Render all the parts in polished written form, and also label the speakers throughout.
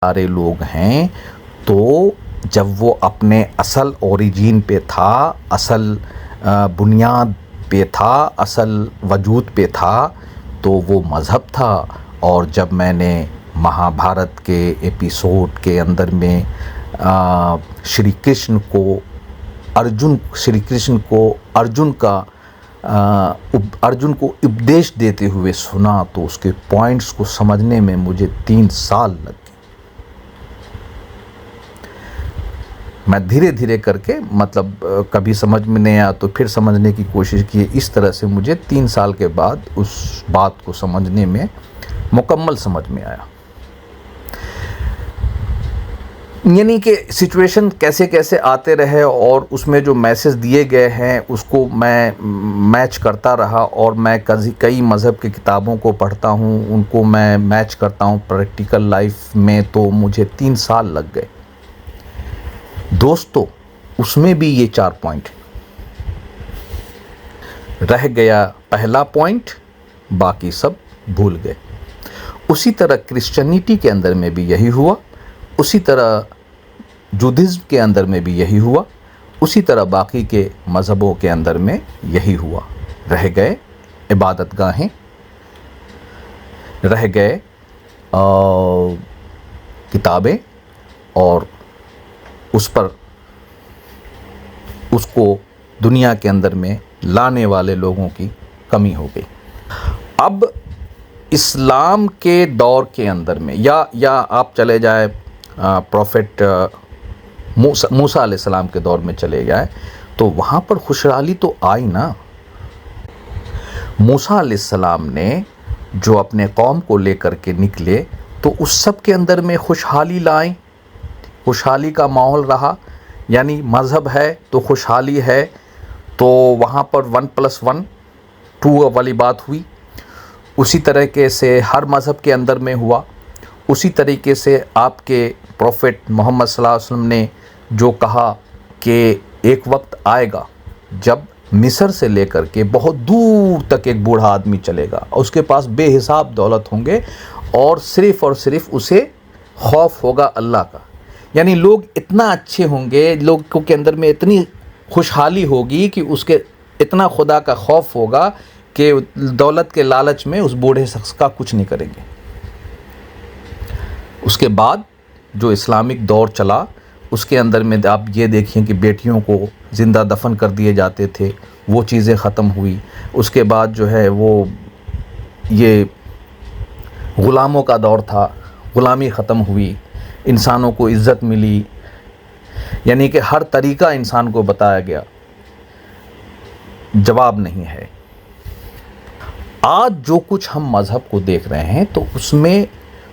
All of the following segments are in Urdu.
Speaker 1: سارے لوگ ہیں، تو جب وہ اپنے اصل اوریجین پہ تھا، اصل بنیاد پہ تھا، اصل وجود پہ تھا، تو وہ مذہب تھا۔ اور جب میں نے مہابھارت کے ایپیسوڈ کے اندر میں شری کرشن کو ارجن کو اپدیش دیتے ہوئے سنا، تو اس کے پوائنٹس کو سمجھنے میں مجھے 3 سال لگ گئے۔ میں دھیرے دھیرے کر کے کبھی سمجھ میں نہیں آیا تو پھر سمجھنے کی کوشش کی، اس طرح سے مجھے 3 سال کے بعد اس بات کو سمجھنے میں مکمل سمجھ میں آیا۔ یعنی کہ سچویشن کیسے کیسے آتے رہے اور اس میں جو میسج دیے گئے ہیں اس کو میں میچ کرتا رہا، اور میں کئی مذہب کی کتابوں کو پڑھتا ہوں، ان کو میں میچ کرتا ہوں پریکٹیکل لائف میں، تو مجھے 3 سال لگ گئے۔ دوستو، اس میں بھی یہ 4 پوائنٹ رہ گیا، پہلا پوائنٹ، باقی سب بھول گئے۔ اسی طرح کرسچینٹی کے اندر میں بھی یہی ہوا، اسی طرح جودھزم کے اندر میں بھی یہی ہوا، اسی طرح باقی کے مذہبوں کے اندر میں یہی ہوا۔ رہ گئے عبادت گاہیں، رہ گئے کتابیں، اور اس کو دنیا کے اندر میں لانے والے لوگوں کی کمی ہو گئی۔ اب اسلام کے دور کے اندر میں یا آپ چلے جائے پروفٹ موسیٰ علیہ السلام کے دور میں چلے جائے، تو وہاں پر خوشحالی تو آئی نا۔ موسیٰ علیہ السلام نے جو اپنے قوم کو لے کر کے نکلے، تو اس سب کے اندر میں خوشحالی لائیں، خوشحالی کا ماحول رہا۔ یعنی مذہب ہے تو خوشحالی ہے، تو وہاں پر 1+1 2 والی بات ہوئی۔ اسی طریقے سے ہر مذہب کے اندر میں ہوا۔ اسی طریقے سے آپ کے پروفٹ محمد صلی اللہ علیہ وسلم نے جو کہا کہ ایک وقت آئے گا جب مصر سے لے کر کے بہت دور تک ایک بوڑھا آدمی چلے گا، اور اس کے پاس بے حساب دولت ہوں گے، اور صرف اسے خوف ہوگا اللہ کا۔ یعنی لوگ اتنا اچھے ہوں گے، لوگوں کے اندر میں اتنی خوشحالی ہوگی کہ اس کے اتنا خدا کا خوف ہوگا کہ دولت کے لالچ میں اس بوڑھے شخص کا کچھ نہیں کریں گے۔ اس کے بعد جو اسلامک دور چلا، اس کے اندر میں آپ یہ دیکھیں کہ بیٹیوں کو زندہ دفن کر دیے جاتے تھے، وہ چیزیں ختم ہوئی۔ اس کے بعد جو ہے وہ یہ غلاموں کا دور تھا، غلامی ختم ہوئی، انسانوں کو عزت ملی، یعنی کہ ہر طریقہ انسان کو بتایا گیا۔ جواب نہیں ہے۔ آج جو کچھ ہم مذہب کو دیکھ رہے ہیں، تو اس میں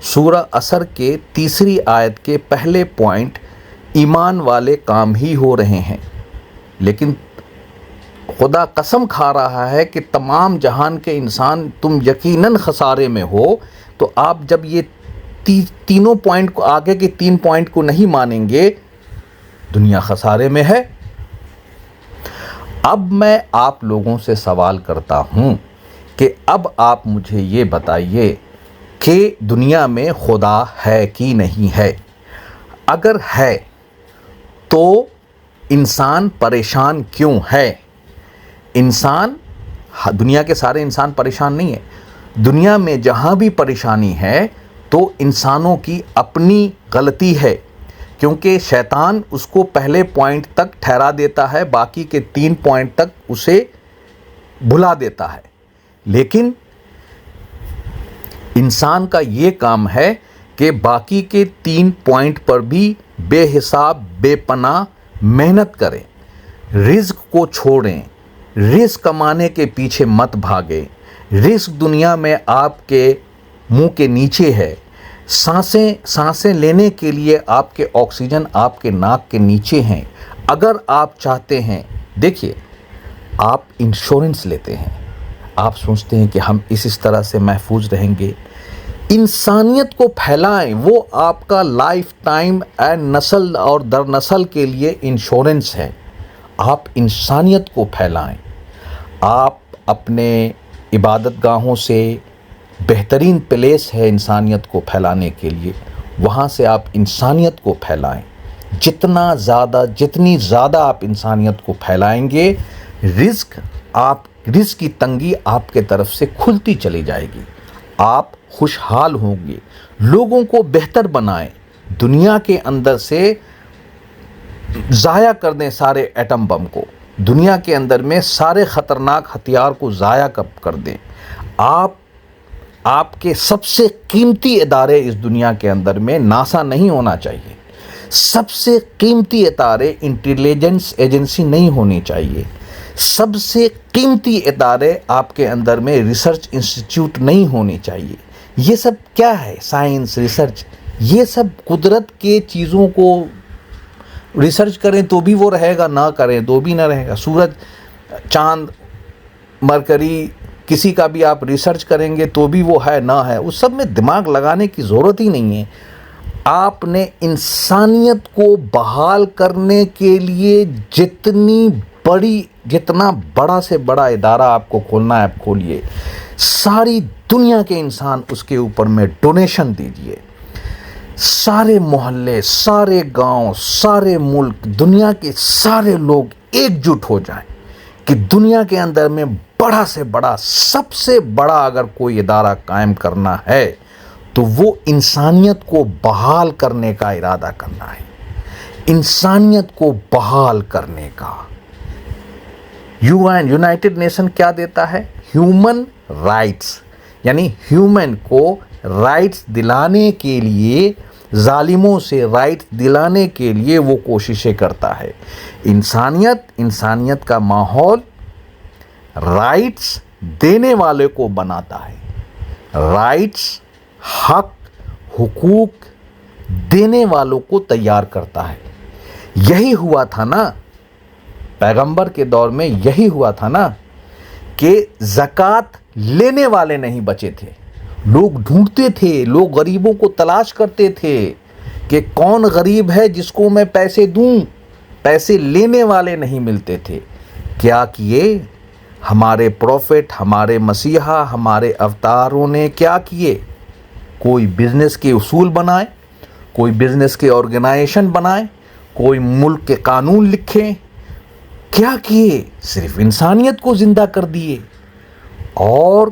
Speaker 1: سورہ عصر کے 3 آیت کے پہلے پوائنٹ ایمان والے کام ہی ہو رہے ہیں، لیکن خدا قسم کھا رہا ہے کہ تمام جہان کے انسان تم یقیناً خسارے میں ہو۔ تو آپ جب یہ تینوں پوائنٹ کو، آگے کے 3 پوائنٹ کو نہیں مانیں گے، دنیا خسارے میں ہے۔ اب میں آپ لوگوں سے سوال کرتا ہوں کہ اب آپ مجھے یہ بتائیے کہ دنیا میں خدا ہے کہ نہیں ہے؟ اگر ہے تو انسان پریشان کیوں ہے؟ دنیا کے سارے انسان پریشان نہیں ہیں۔ دنیا میں جہاں بھی پریشانی ہے تو انسانوں کی اپنی غلطی ہے، کیونکہ شیطان اس کو پہلے پوائنٹ تک ٹھہرا دیتا ہے، باقی کے 3 پوائنٹ تک اسے بھلا دیتا ہے۔ لیکن انسان کا یہ کام ہے کہ باقی کے 3 پوائنٹ پر بھی بے حساب بے پناہ محنت کریں، رزق کو چھوڑیں، رزق کمانے کے پیچھے مت بھاگیں۔ رزق دنیا میں آپ کے منہ کے نیچے ہے، سانسیں لینے کے لیے آپ کے آکسیجن آپ کے ناک کے نیچے ہیں۔ اگر آپ چاہتے ہیں، دیکھیے، آپ انشورنس لیتے ہیں، آپ سوچتے ہیں کہ ہم اس طرح سے محفوظ رہیں گے۔ انسانیت کو پھیلائیں، وہ آپ کا لائف ٹائم نسل اور در نسل کے لیے انشورنس ہے۔ آپ انسانیت کو پھیلائیں۔ آپ اپنے عبادت گاہوں سے بہترین پلیس ہے انسانیت کو پھیلانے کے لیے، وہاں سے آپ انسانیت کو پھیلائیں. جتنی زیادہ آپ انسانیت کو پھیلائیں گے، رزق کی تنگی آپ کے طرف سے کھلتی چلی جائے گی. آپ خوشحال ہوں گے. لوگوں کو بہتر بنائیں. دنیا کے اندر سے ضائع کر دیں سارے ایٹم بم کو. دنیا کے اندر میں سارے خطرناک ہتھیار کو ضائع کر دیں. آپ کے سب سے قیمتی ادارے اس دنیا کے اندر میں ناسا نہیں ہونا چاہیے. سب سے قیمتی ادارے انٹیلیجنس ایجنسی نہیں ہونی چاہیے. سب سے قیمتی ادارے آپ کے اندر میں ریسرچ انسٹیٹیوٹ نہیں ہونی چاہیے. یہ سب کیا ہے؟ سائنس، ریسرچ، یہ سب قدرت کے چیزوں کو ریسرچ کریں تو بھی وہ رہے گا، نہ کریں تو بھی نہ رہے گا. سورج، چاند، مرکری، کسی کا بھی آپ ریسرچ کریں گے تو بھی وہ ہے، نہ ہے. اس سب میں دماغ لگانے کی ضرورت ہی نہیں ہے. آپ نے انسانیت کو بحال کرنے کے لیے جتنا بڑا سے بڑا ادارہ آپ کو کھولنا ہے آپ کھولیے. ساری دنیا کے انسان اس کے اوپر میں ڈونیشن دیجئے. سارے محلے، سارے گاؤں، سارے ملک، دنیا کے سارے لوگ ایک جٹ ہو جائیں کہ دنیا کے اندر میں بڑا سے بڑا، سب سے بڑا اگر کوئی ادارہ قائم کرنا ہے تو وہ انسانیت کو بحال کرنے کا ارادہ کرنا ہے. انسانیت کو بحال کرنے کا. یونائٹڈ نیشن کیا دیتا ہے؟ ہیومن رائٹس، یعنی ہیومن کو رائٹس دلانے کے لیے، ظالموں سے رائٹس دلانے کے لیے وہ کوششیں کرتا ہے. انسانیت کا ماحول رائٹس دینے والے کو بناتا ہے. رائٹس، حق، حقوق دینے والوں کو تیار کرتا ہے. یہی ہوا تھا نا پیغمبر کے دور میں، یہی ہوا تھا نا کہ زکوٰۃ لینے والے نہیں بچے تھے. لوگ ڈھونڈتے تھے، لوگ غریبوں کو تلاش کرتے تھے کہ کون غریب ہے جس کو میں پیسے دوں. پیسے لینے والے نہیں ملتے تھے. کیا کیے ہمارے پروفٹ، ہمارے مسیحا، ہمارے اوتاروں نے؟ کیا کیے؟ کوئی بزنس کے اصول بنائے، کوئی بزنس کے آرگنائزیشن بنائے، کوئی ملک کے قانون لکھے. کیا کیے؟ صرف انسانیت کو زندہ کر دیے. اور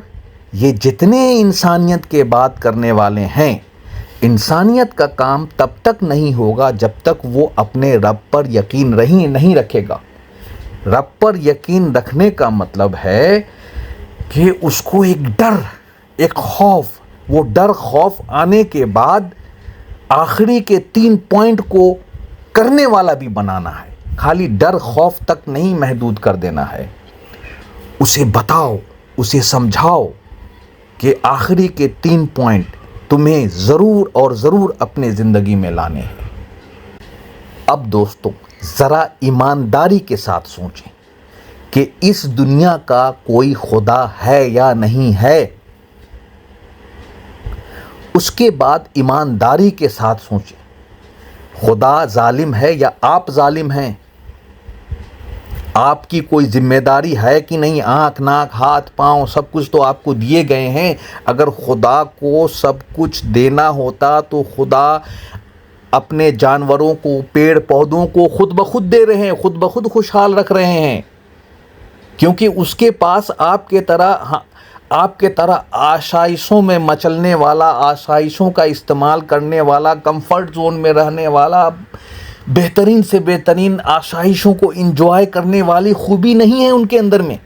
Speaker 1: یہ جتنے انسانیت کے بات کرنے والے ہیں، انسانیت کا کام تب تک نہیں ہوگا جب تک وہ اپنے رب پر یقین نہیں رکھے گا. رب پر یقین رکھنے کا مطلب ہے کہ اس کو ایک ڈر، ایک خوف، وہ ڈر خوف آنے کے بعد آخری کے 3 پوائنٹ کو کرنے والا بھی بنانا ہے. خالی ڈر خوف تک نہیں محدود کر دینا ہے. اسے بتاؤ، اسے سمجھاؤ کہ آخری کے 3 پوائنٹ تمہیں ضرور اور ضرور اپنے زندگی میں لانے ہیں. اب دوستو، ذرا ایمانداری کے ساتھ سوچیں کہ اس دنیا کا کوئی خدا ہے یا نہیں ہے. اس کے بعد ایمانداری کے ساتھ سوچیں، خدا ظالم ہے یا آپ ظالم ہیں؟ آپ کی کوئی ذمہ داری ہے کہ نہیں؟ آنکھ، ناک، ہاتھ، پاؤں سب کچھ تو آپ کو دیے گئے ہیں. اگر خدا کو سب کچھ دینا ہوتا تو خدا اپنے جانوروں کو، پیڑ پودوں کو خود بخود دے رہے ہیں، خود بخود خوشحال رکھ رہے ہیں. کیونکہ اس کے پاس آپ کے طرح آسائشوں میں مچلنے والا، آسائشوں کا استعمال کرنے والا، کمفرٹ زون میں رہنے والا، بہترین سے بہترین آسائشوں کو انجوائے کرنے والی خوبی نہیں ہے ان کے اندر میں.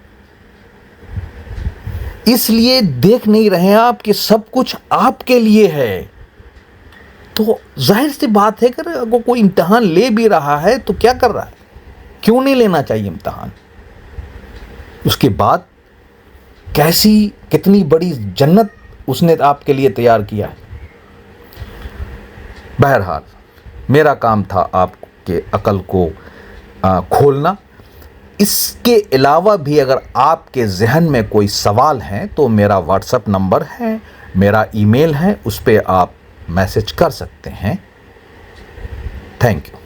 Speaker 1: اس لیے دیکھ نہیں رہے آپ کہ سب کچھ آپ کے لیے ہے. تو ظاہر سی بات ہے کہ اگر کوئی امتحان لے بھی رہا ہے تو کیا کر رہا ہے؟ کیوں نہیں لینا چاہیے امتحان؟ اس کے بعد کتنی بڑی جنت اس نے آپ کے لیے تیار کیا ہے. بہرحال میرا کام تھا آپ کے عقل کو کھولنا. اس کے علاوہ بھی اگر آپ کے ذہن میں کوئی سوال ہیں تو میرا واٹس ایپ نمبر ہے، میرا ای میل ہے، اس پہ آپ میسج کر سکتے ہیں. Thank you.